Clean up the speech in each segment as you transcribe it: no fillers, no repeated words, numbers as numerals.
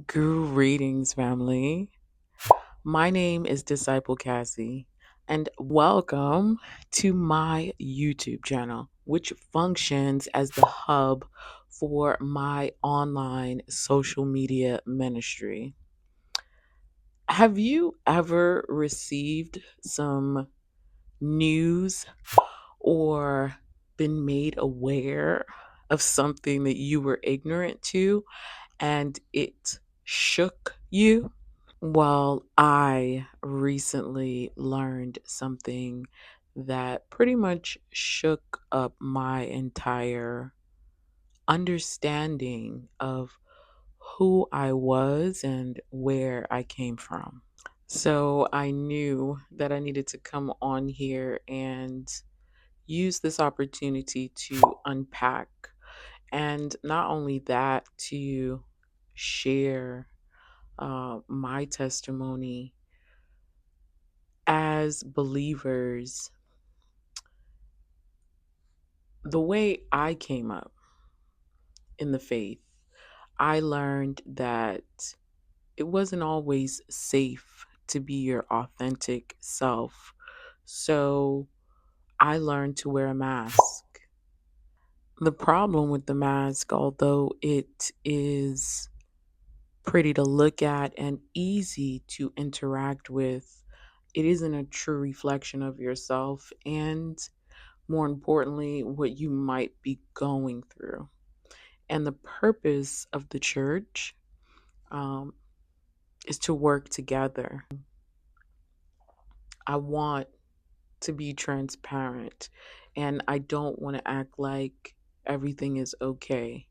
Greetings, family. My name is Disciple Cassie, and welcome to my YouTube channel, which functions as the hub for my online social media ministry. Have you ever received some news or been made aware of something that you were ignorant to and it shook you? Well, I recently learned something that pretty much shook up my entire understanding of who I was and where I came from. So I knew that I needed to come on here and use this opportunity to unpack, and not only that, to share my testimony. As believers, the way I came up in the faith, I learned that it wasn't always safe to be your authentic self. So I learned to wear a mask. The problem with the mask, although it is pretty to look at and easy to interact with, it isn't a true reflection of yourself, and more importantly, what you might be going through. And the purpose of the church um, is to work together. I want to be transparent, and I don't want to act like everything is okay.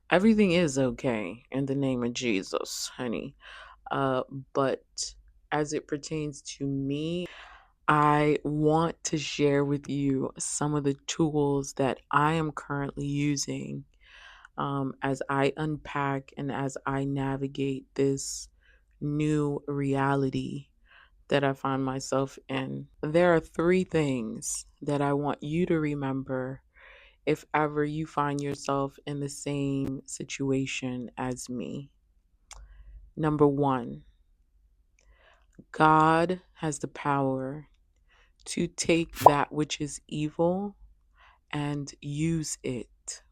Everything is okay in the name of Jesus, honey. Uh, but as it pertains to me, I want to share with you some of the tools that I am currently using as I unpack and as I navigate this new reality that I find myself in. There are three things that I want you to remember if ever you find yourself in the same situation as me. Number one, God has the power to take that which is evil and use it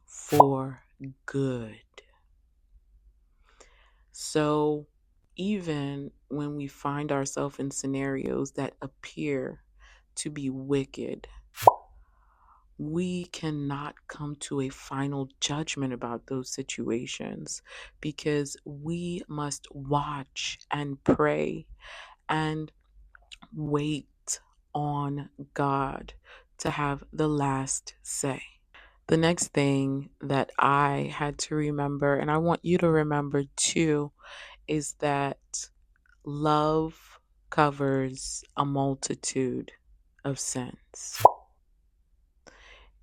for good. So, even when we find ourselves in scenarios that appear to be wicked, we cannot come to a final judgment about those situations because we must watch and pray and wait on God to have the last say. The next thing that I had to remember, and I want you to remember too, is that love covers a multitude of sins.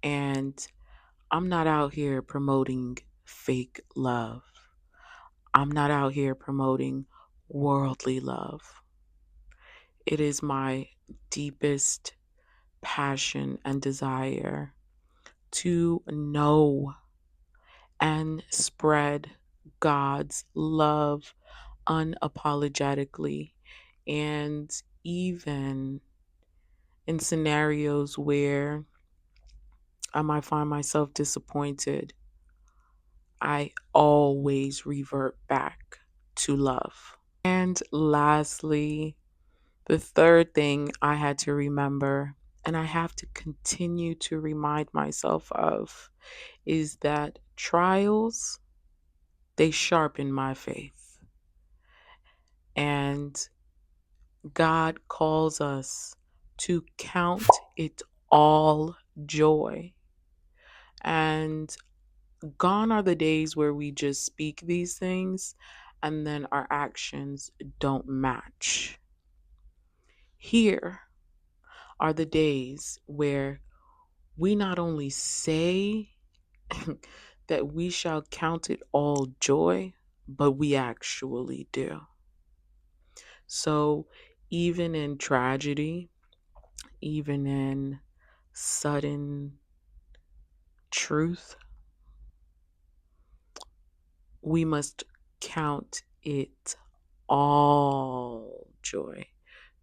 And I'm not out here promoting fake love. I'm not out here promoting worldly love. It is my deepest passion and desire to know and spread God's love unapologetically. And even in scenarios where I might find myself disappointed, I always revert back to love. And lastly, the third thing I had to remember, and I have to continue to remind myself of, is that trials, they sharpen my faith. And God calls us to count it all joy. And gone are the days where we just speak these things and then our actions don't match. Here are the days where we not only say that we shall count it all joy, but we actually do. So, even in tragedy, even in sudden truth, we must count it all joy,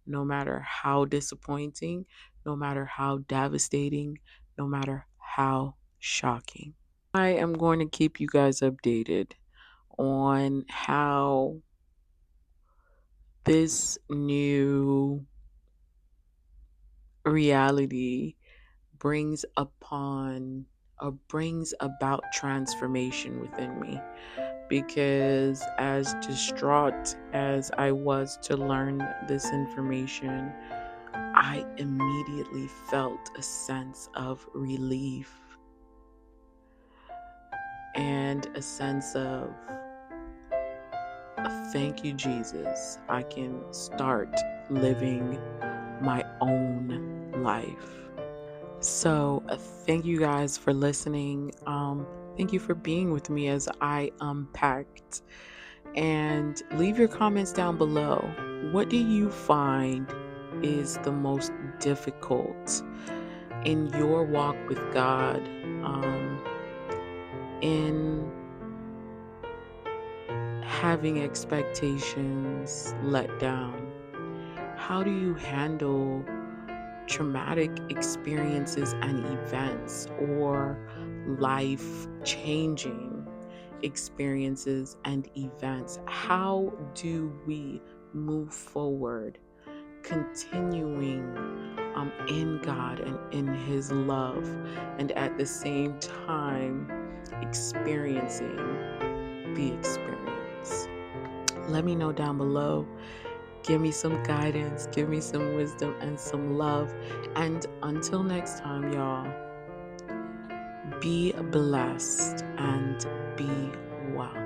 no matter how disappointing, no matter how devastating, no matter how shocking. I am going to keep you guys updated on how this new reality brings about transformation within me, because as distraught as I was to learn this information, I immediately felt a sense of relief and a sense of thank you, Jesus. I can start living my own life. So, thank you guys for listening. Thank you for being with me as I unpacked. And leave your comments down below. What do you find is the most difficult in your walk with God? In having expectations let down? How do you handle traumatic experiences and events, or life changing experiences and events? How do we move forward, continuing in God and in His love, and at the same time experiencing the experience? Let me know down below. Give me some guidance, give me some wisdom and some love. And until next time, y'all, be blessed and be well.